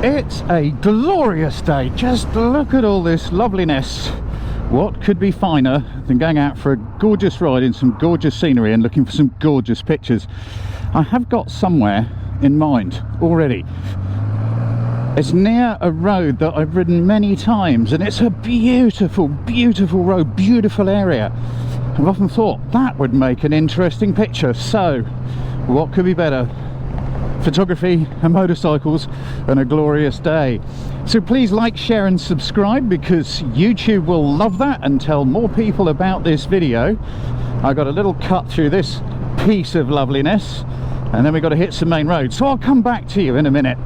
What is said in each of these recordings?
It's a glorious day. Just look at all this loveliness. What could be finer than going out for a gorgeous ride in some gorgeous scenery and looking for some gorgeous pictures? I have got somewhere in mind already. It's near a road that I've ridden many times, and it's a beautiful, beautiful road, beautiful area. I've often thought that would make an interesting picture. So what could be better? Photography and motorcycles and a glorious day. So please like, share and subscribe, because YouTube will love that and tell more people about this video. I got a little cut through this piece of loveliness, and then we've got to hit some main roads, so I'll come back to you in a minute.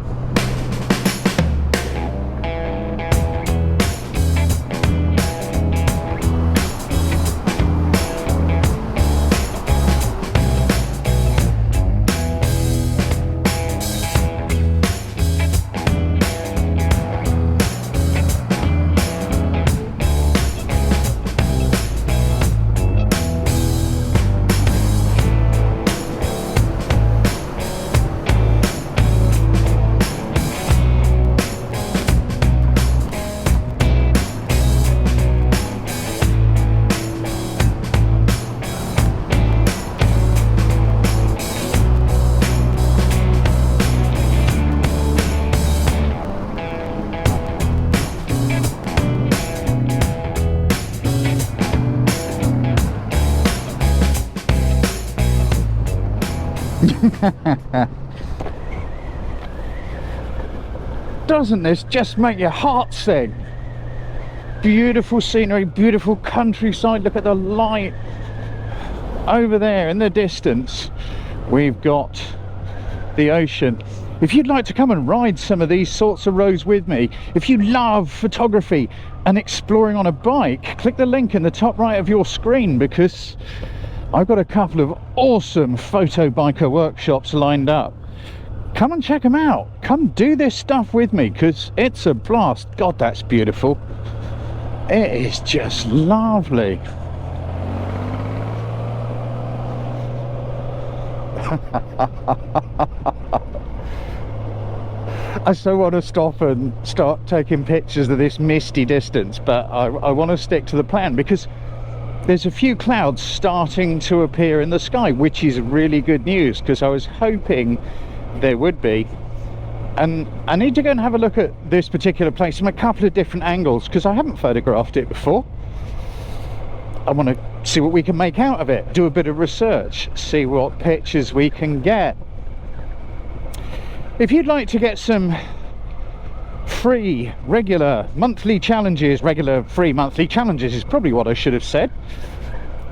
Doesn't this just make your heart sing? Beautiful scenery, beautiful countryside. Look at the light over there in the distance. We've got the ocean. If you'd like to come and ride some of these sorts of roads with me, if you love photography and exploring on a bike, click the link in the top right of your screen, because I've got a couple of awesome photo biker workshops lined up. Come and check them out. Come do this stuff with me, because it's a blast. God, that's beautiful. It is just lovely. I so want to stop and start taking pictures of this misty distance, but I want to stick to the plan, because there's a few clouds starting to appear in the sky, which is really good news, because I was hoping there would be. And I need to go and have a look at this particular place from a couple of different angles, because I haven't photographed it before. I want to see what we can make out of it, do a bit of research, see what pictures we can get. If you'd like to get some free regular monthly challenges, is probably what I should have said,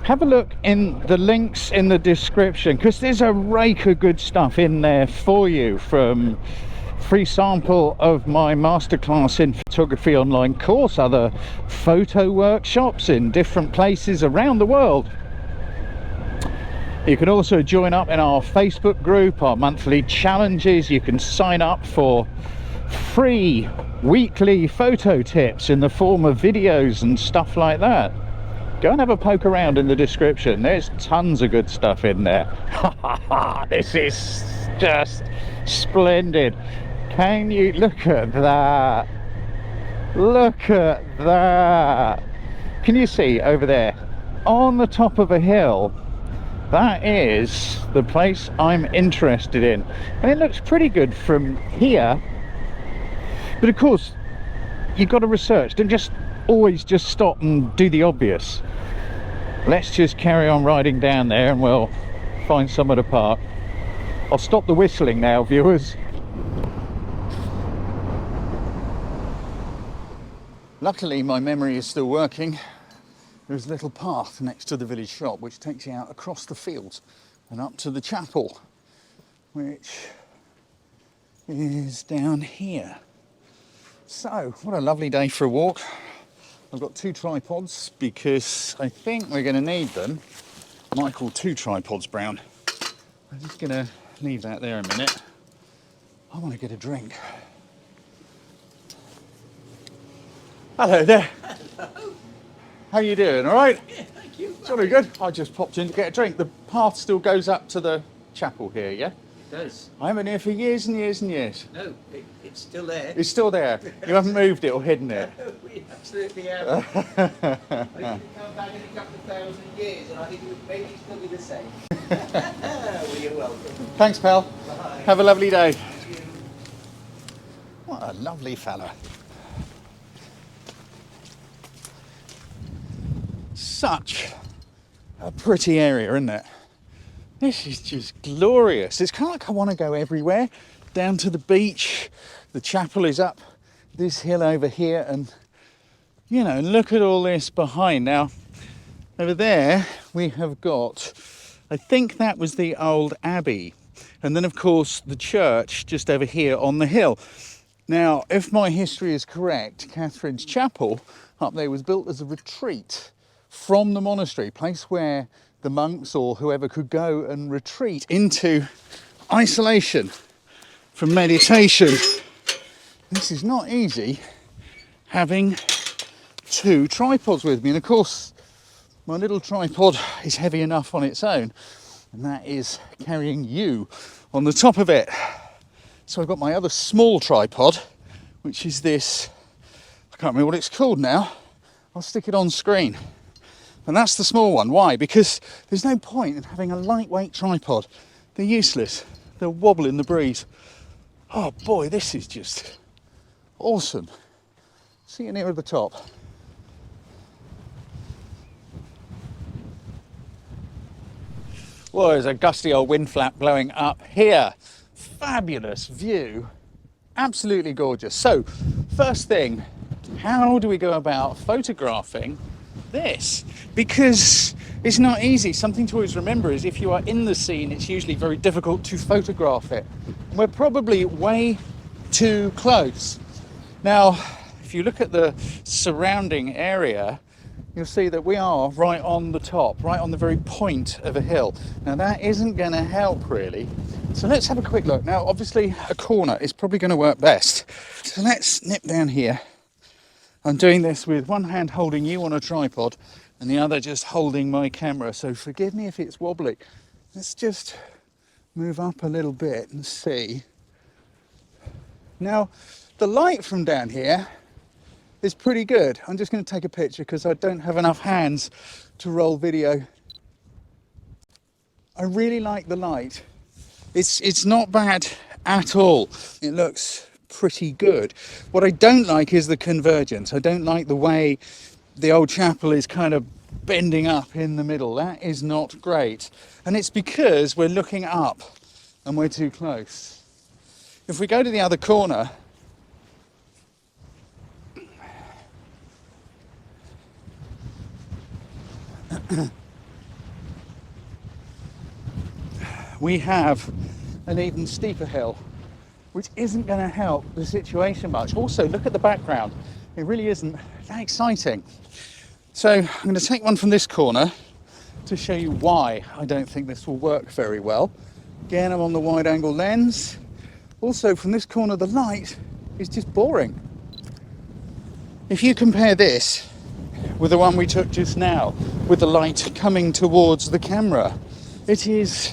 have a look in the links in the description, because there's a rake of good stuff in there for you, from free sample of my masterclass in photography online course, other photo workshops in different places around the world. You can also join up in our Facebook group, our monthly challenges. You can sign up for free weekly photo tips in the form of videos and stuff like that. Go and have a poke around in the description. There's tons of good stuff in there. This is just splendid. Can you look at that? Look at that. Can you see over there on the top of a hill? That is the place I'm interested in, and it looks pretty good from here. But of course, you've got to research. Don't just always just stop and do the obvious. Let's just carry on riding down there and we'll find somewhere to park. I'll stop the whistling now, viewers. Luckily, my memory is still working. There's a little path next to the village shop which takes you out across the fields and up to the chapel, which is down here. So, what a lovely day for a walk. I've got 2 tripods because I think we're going to need them. Michael, 2 tripods, Browne. I'm just going to leave that there a minute. I want to get a drink. Hello there. Hello. How you doing, all right? Yeah, thank you. Jolly good. I just popped in to get a drink. The path still goes up to the chapel here, yeah? does. I haven't been here for years and years and years. No, it's still there. It's still there. You haven't moved it or hidden it. We absolutely have. I think you come back in a couple of thousand years and I think it would maybe still be the same. Well, you're welcome. Thanks, pal. Bye. Have a lovely day. What a lovely fella. Such a pretty area, isn't it? This is just glorious. It's kind of like I want to go everywhere, down to the beach. The chapel is up this hill over here, and you know, look at all this behind. Now, over there we have got, I think that was the old abbey, and then of course the church just over here on the hill. Now, if my history is correct, Catherine's Chapel up there was built as a retreat from the monastery, place where the monks or whoever could go and retreat into isolation for meditation. This is not easy having two tripods with me, and of course my little tripod is heavy enough on its own, and that is carrying you on the top of it. So I've got my other small tripod, which is this, I can't remember what it's called now, I'll stick it on screen. And that's the small one. Why? Because there's no point in having a lightweight tripod. They're useless. They'll wobble in the breeze. Oh boy, this is just awesome. See you near the top. Well, there's a gusty old wind flap blowing up here. Fabulous view. Absolutely gorgeous. So, first thing, how do we go about photographing this? Because it's not easy. Something to always remember is if you are in the scene, it's usually very difficult to photograph it. We're probably way too close. Now, if you look at the surrounding area, you'll see that we are right on the top, right on the very point of a hill. Now that isn't going to help really. So let's have a quick look. Now obviously a corner is probably going to work best. So let's nip down here. I'm doing this with one hand holding you on a tripod and the other just holding my camera. So forgive me if it's wobbly. Let's just move up a little bit and see. Now the light from down here is pretty good. I'm just going to take a picture because I don't have enough hands to roll video. I really like the light. It's not bad at all. It looks pretty good. What I don't like is the convergence. I don't like the way the old chapel is kind of bending up in the middle. That is not great. And it's because we're looking up and we're too close. If we go to the other corner, we have an even steeper hill, which isn't going to help the situation much. Also, look at the background. It really isn't that exciting. So I'm going to take one from this corner to show you why I don't think this will work very well. Again, I'm on the wide angle lens. Also, from this corner, the light is just boring. If you compare this with the one we took just now, with the light coming towards the camera, it is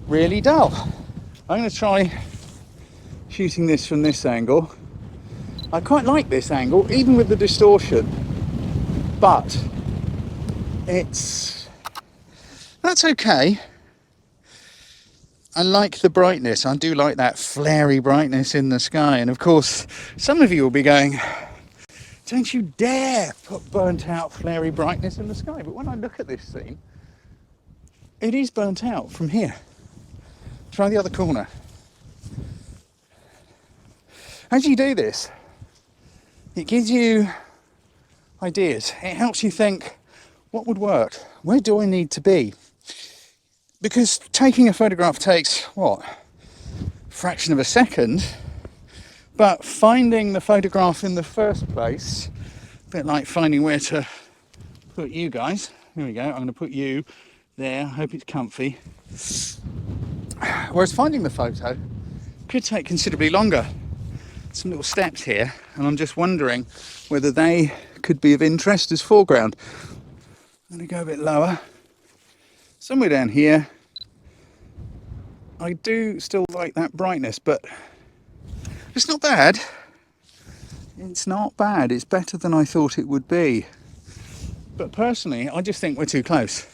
really dull. I'm going to try shooting this from this angle. I quite like this angle, even with the distortion, but that's okay. I like the brightness. I do like that flary brightness in the sky. And of course, some of you will be going, don't you dare put burnt out flary brightness in the sky. But when I look at this scene, it is burnt out from here. Try the other corner. As you do this, it gives you ideas. It helps you think, what would work? Where do I need to be? Because taking a photograph takes, what, a fraction of a second, but finding the photograph in the first place, a bit like finding where to put you guys. Here we go, I'm going to put you there, I hope it's comfy. Whereas finding the photo could take considerably longer. Some little steps here, and I'm just wondering whether they could be of interest as foreground. I'm going to go a bit lower. Somewhere down here, I do still like that brightness, but it's not bad. It's not bad. It's better than I thought it would be. But personally, I just think we're too close.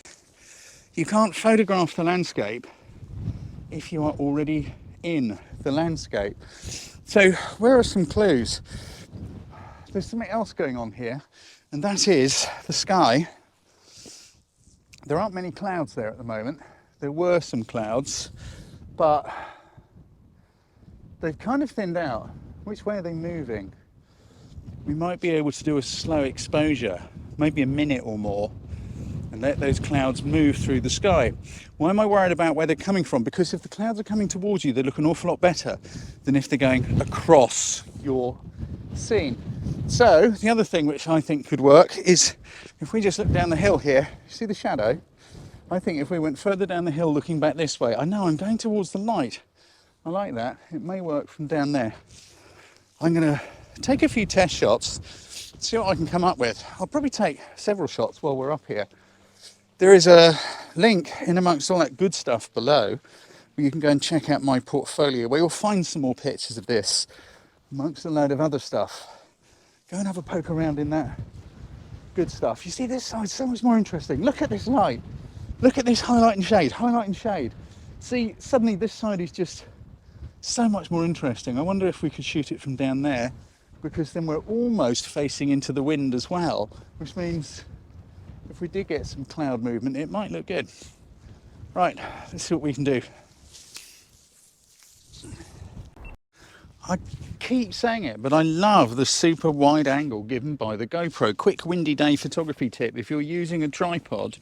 You can't photograph the landscape if you are already in the landscape. So where are some clues? There's something else going on here, and that is the sky. There aren't many clouds there at the moment. There were some clouds, but they've kind of thinned out. Which way are they moving? We might be able to do a slow exposure, maybe a minute or more, and let those clouds move through the sky. Why am I worried about where they're coming from? Because if the clouds are coming towards you, they look an awful lot better than if they're going across your scene. So the other thing which I think could work is if we just look down the hill here, see the shadow? I think if we went further down the hill looking back this way, I know I'm going towards the light. I like that. It may work from down there. I'm going to take a few test shots, see what I can come up with. I'll probably take several shots while we're up here. There is a link in amongst all that good stuff below where you can go and check out my portfolio, where you'll find some more pictures of this amongst a load of other stuff. Go and have a poke around in that good stuff. You see, this side's so much more interesting. Look at this light. Look at this highlight and shade, highlight and shade. See, suddenly this side is just so much more interesting. I wonder if we could shoot it from down there, because then we're almost facing into the wind as well, which means if we did get some cloud movement, it might look good. Right, let's see what we can do. I keep saying it, but I love the super wide angle given by the GoPro. Quick windy day photography tip: if you're using a tripod,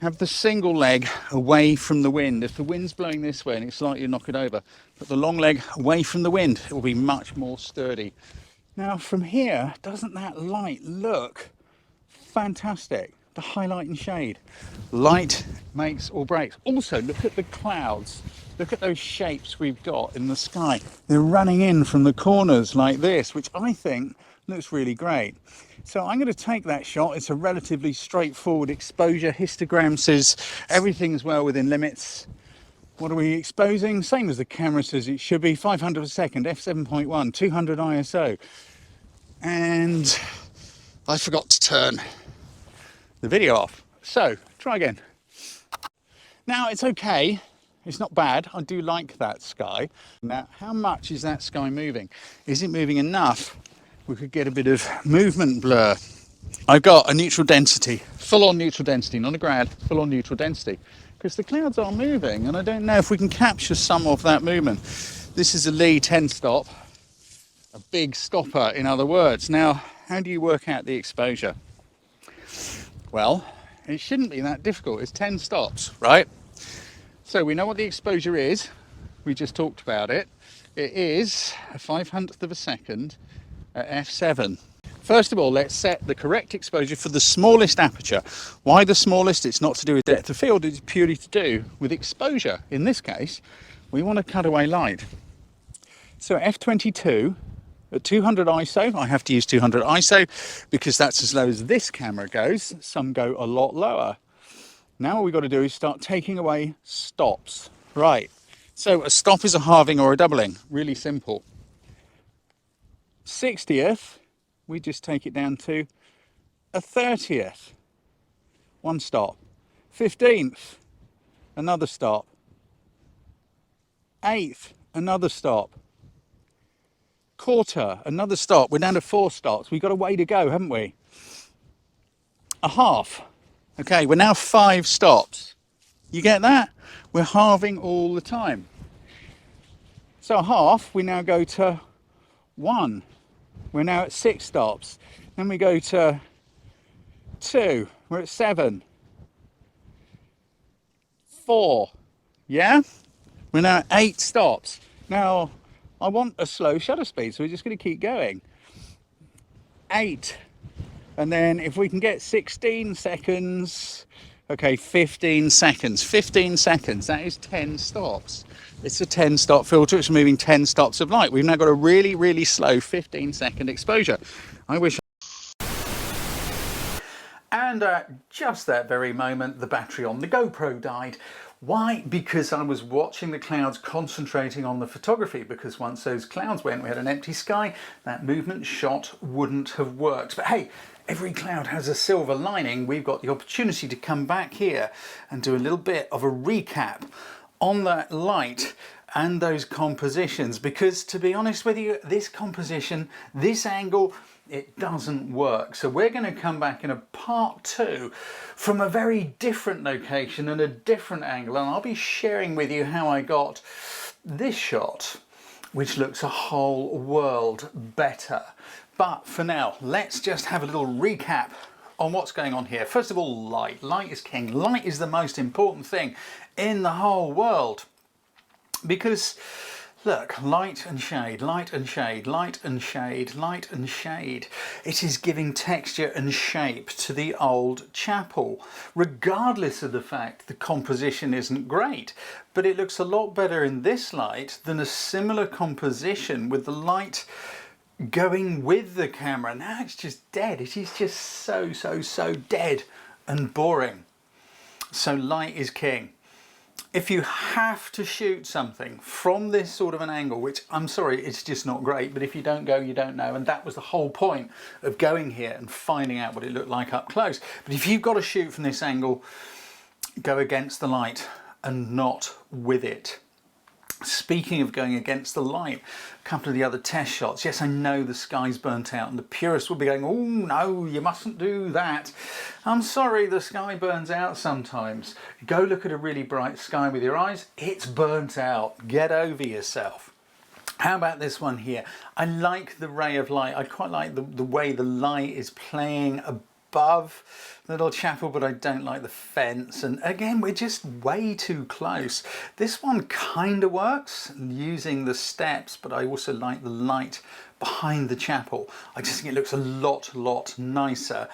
have the single leg away from the wind. If the wind's blowing this way and it's likely to knock it over, put the long leg away from the wind. It will be much more sturdy. Now from here, doesn't that light look fantastic? The highlight and shade. Light makes or breaks. Also, look at the clouds. Look at those shapes we've got in the sky. They're running in from the corners like this, which I think looks really great. So I'm going to take that shot. It's a relatively straightforward exposure. Histogram says everything's well within limits. What are we exposing? Same as the camera says it should be. 500 a second, f7.1, 200 ISO. And I forgot to turn the video off. So try again. Now it's okay. It's not bad. I do like that sky. Now, how much is that sky moving? Is it moving enough? We could get a bit of movement blur. I've got a neutral density, full-on neutral density, not a grad, full-on neutral density, because the clouds are moving, and I don't know if we can capture some of that movement. This is a Lee 10 stop, a big stopper, in other words. Now, how do you work out the exposure? Well, it shouldn't be that difficult. It's 10 stops, right? So we know what the exposure is. We just talked about it. It is a 500th of a second at f7. First of all, let's set the correct exposure for the smallest aperture. Why the smallest? It's not to do with depth of field, it's purely to do with exposure. In this case, we want to cut away light. So f22 at 200 ISO, I have to use 200 ISO because that's as low as this camera goes. Some go a lot lower. Now what we've got to do is start taking away stops. Right, so a stop is a halving or a doubling, really simple. 60th, we just take it down to a 30th, one stop. 15th, another stop. 8th, another stop. Quarter, another stop. We're down to 4 stops. We've got a way to go, haven't we? A half. Okay, we're now 5 stops. You get that? We're halving all the time. So a half, we now go to 1. We're now at 6 stops. Then we go to 2. We're at 7. 4. Yeah? We're now at 8 stops. Now, I want a slow shutter speed, so we're just going to keep going. 8. And then if we can get 16 seconds, okay, 15 seconds. 15 seconds, that is 10 stops. It's a 10 stop filter, it's moving 10 stops of light. We've now got a really, really slow 15-second exposure. I wish. And at just that very moment, the battery on the GoPro died. Why? Because I was watching the clouds, concentrating on the photography, because once those clouds went, we had an empty sky, that movement shot wouldn't have worked. But hey, every cloud has a silver lining. We've got the opportunity to come back here and do a little bit of a recap on that light and those compositions, because to be honest with you, this composition, this angle, it doesn't work. So we're going to come back in a part 2 from a very different location and a different angle, and I'll be sharing with you how I got this shot, which looks a whole world better. But for now, let's just have a little recap on what's going on here. First of all, light. Light is king. Light is the most important thing in the whole world, because look, light and shade, light and shade, light and shade, light and shade. It is giving texture and shape to the old chapel, regardless of the fact the composition isn't great. But it looks a lot better in this light than a similar composition with the light going with the camera. Now it's just dead. It is just so dead and boring. So light is king. If you have to shoot something from this sort of an angle, which I'm sorry, it's just not great, but if you don't go, you don't know. And that was the whole point of going here and finding out what it looked like up close. But if you've got to shoot from this angle, go against the light and not with it. Speaking of going against the light, a couple of the other test shots. Yes, I know the sky's burnt out and the purists will be going, oh no, you mustn't do that. I'm sorry, the sky burns out sometimes. Go look at a really bright sky with your eyes. It's burnt out. Get over yourself. How about this one here? I like the ray of light. I quite like the way the light is playing above the little chapel, but I don't like the fence. And again, we're just way too close. This one kind of works using the steps, but I also like the light behind the chapel. I just think it looks a lot nicer.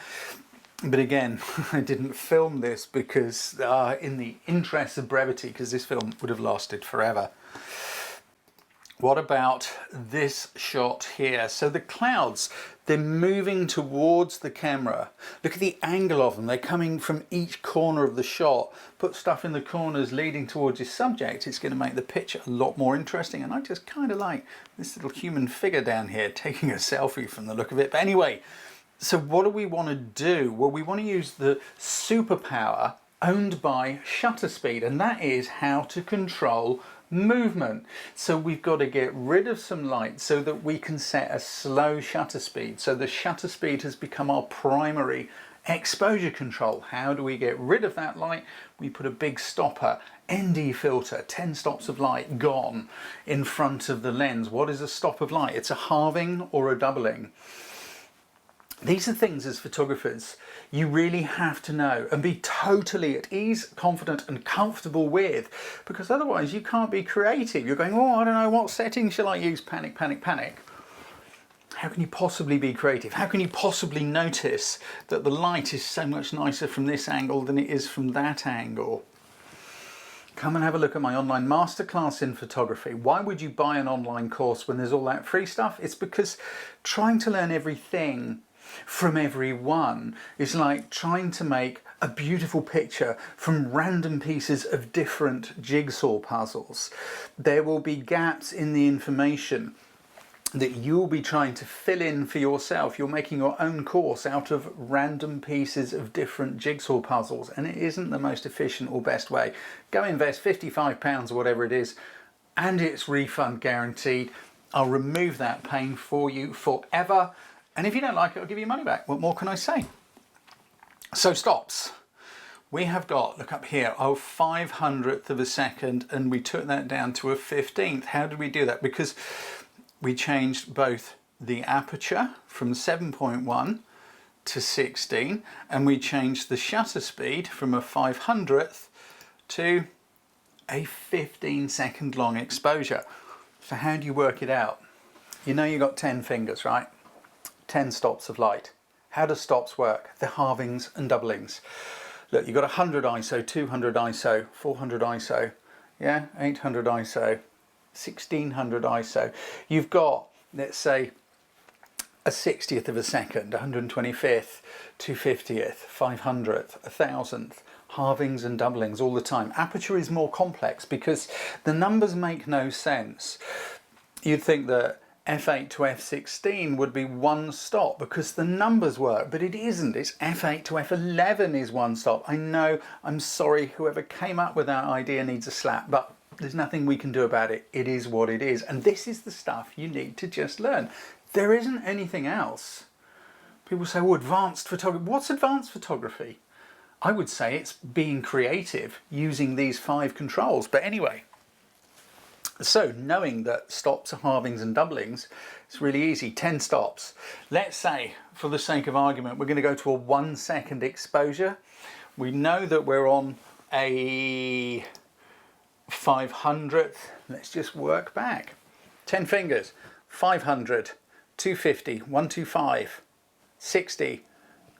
But again, I didn't film this because in the interest of brevity, because this film would have lasted forever. What about this shot here? So the clouds, they're moving towards the camera. Look at the angle of them. They're coming from each corner of the shot. Put stuff in the corners leading towards your subject. It's going to make the picture a lot more interesting. And I just kind of like this little human figure down here taking a selfie from the look of it. But anyway, so what do we want to do? Well, we want to use the superpower owned by shutter speed, and that is how to control movement. So we've got to get rid of some light so that we can set a slow shutter speed. So the shutter speed has become our primary exposure control. How do we get rid of that light? We put a big stopper, ND filter, 10 stops of light gone in front of the lens. What is a stop of light? It's a halving or a doubling. These are things as photographers you really have to know and be totally at ease, confident and comfortable with, because otherwise you can't be creative. You're going, oh, I don't know, what setting shall I use? Panic, panic, panic. How can you possibly be creative? How can you possibly notice that the light is so much nicer from this angle than it is from that angle? Come and have a look at my online masterclass in photography. Why would you buy an online course when there's all that free stuff? It's because trying to learn everything from everyone is like trying to make a beautiful picture from random pieces of different jigsaw puzzles. There will be gaps in the information that you'll be trying to fill in for yourself. You're making your own course out of random pieces of different jigsaw puzzles, and it isn't the most efficient or best way. Go invest £55 or whatever it is, and it's refund guaranteed. I'll remove that pain for you forever. And if you don't like it, I'll give you money back. What more can I say? So stops. We have got, look up here, our 500th of a second, and we took that down to a 15th. How did we do that? Because we changed both the aperture from 7.1 to 16, and we changed the shutter speed from a 500th to a 15-second long exposure. So how do you work it out? You know you got 10 fingers, right? 10 stops of light. How do stops work? They're halvings and doublings. Look, you've got 100 ISO, 200 ISO, 400 ISO, yeah, 800 ISO, 1600 ISO. You've got, let's say, a 60th of a second, 125th, 250th, 500th, 1000th, halvings and doublings all the time. Aperture is more complex because the numbers make no sense. You'd think that F8 to F16 would be one stop because the numbers work, but it isn't. It's F8 to F11 is one stop. I know, I'm sorry, whoever came up with that idea needs a slap, but there's nothing we can do about it. It is what it is. And this is the stuff you need to just learn. There isn't anything else. People say, oh, advanced photography. What's advanced photography? I would say it's being creative using these 5 controls. But anyway, so knowing that stops are halvings and doublings, it's really easy. 10 stops. Let's say, for the sake of argument, we're going to go to a 1 second exposure. We know that we're on a 500th. Let's just work back. 10 fingers. 500, 250, 125, 60,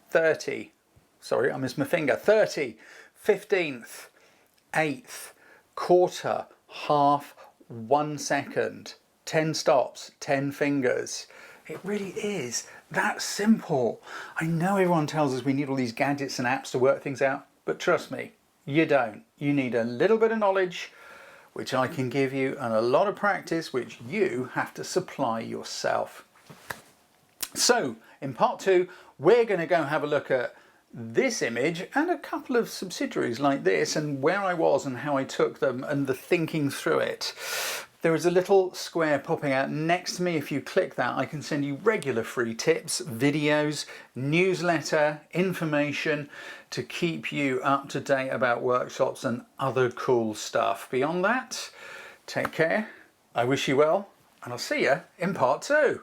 30. Sorry, I missed my finger. 30, 15th, 8th, quarter, half, 1 second, 10 stops, 10 fingers. It really is that simple. I know everyone tells us we need all these gadgets and apps to work things out, but trust me, you don't. You need a little bit of knowledge, which I can give you, and a lot of practice, which you have to supply yourself. So, in part 2, we're going to go have a look at this image and a couple of subsidiaries like this and where I was and how I took them and the thinking through it. There is a little square popping out next to me. If you click that, I can send you regular free tips, videos, newsletter, information to keep you up to date about workshops and other cool stuff. Beyond that, take care. I wish you well, and I'll see you in part 2.